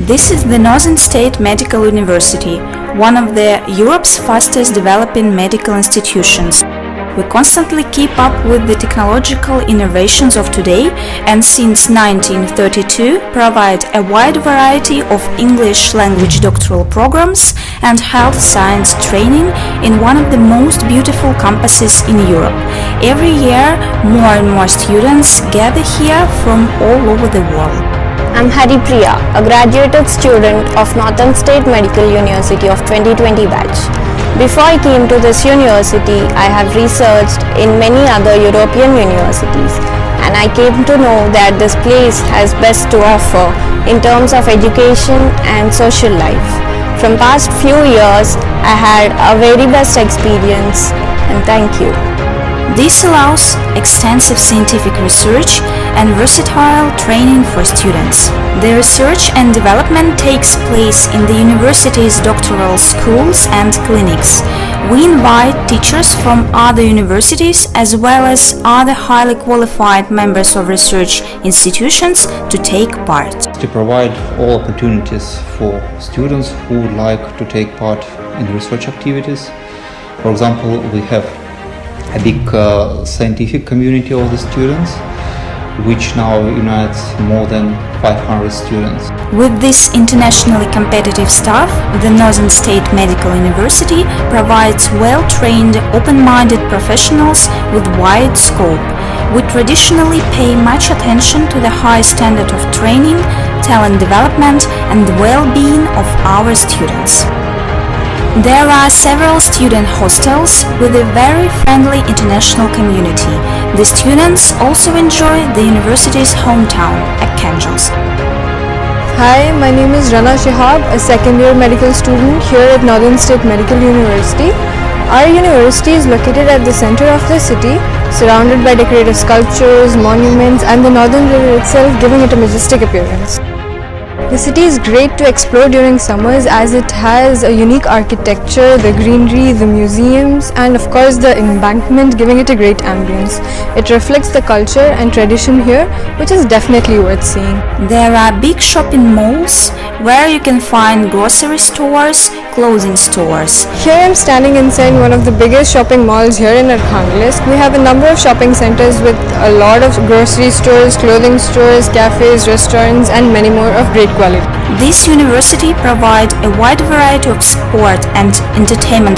This is the Northern State Medical University, one of Europe's fastest developing medical institutions. We constantly keep up with the technological innovations of today and since 1932 provide a wide variety of English language doctoral programs and health science training in one of the most beautiful campuses in Europe. Every year, more and more students gather here from all over the world. I'm Haripriya, a graduated student of Northern State Medical University of 2020 batch. Before I came to this university, I have researched in many other European universities, and I came to know that this place has best to offer in terms of education and social life. From past few years, I had a very best experience, and thank you. This allows extensive scientific research and versatile training for students. The research and development takes place in the university's doctoral schools and clinics. We invite teachers from other universities as well as other highly qualified members of research institutions to take part. To provide all opportunities for students who would like to take part in research activities. For example, we have a big scientific community of the students, which now unites more than 500 students. With this internationally competitive staff, the Northern State Medical University provides well-trained, open-minded professionals with wide scope. We traditionally pay much attention to the high standard of training, talent development, and the well-being of our students. There are several student hostels with a very friendly international community. The students also enjoy the university's hometown, Archangels. Hi, my name is Rana Shihab, a second-year medical student here at Northern State Medical University. Our university is located at the center of the city, surrounded by decorative sculptures, monuments, and the Northern River itself, giving it a majestic appearance. The city is great to explore during summers as it has a unique architecture, the greenery, the museums, and of course the embankment, giving it a great ambience. It reflects the culture and tradition here, which is definitely worth seeing. There are big shopping malls where you can find grocery stores, clothing stores. Here I am standing inside one of the biggest shopping malls here in Archangelsk. We have a number of shopping centers with a lot of grocery stores, clothing stores, cafes, restaurants, and many more of great quality. This university provides a wide variety of sport and entertainment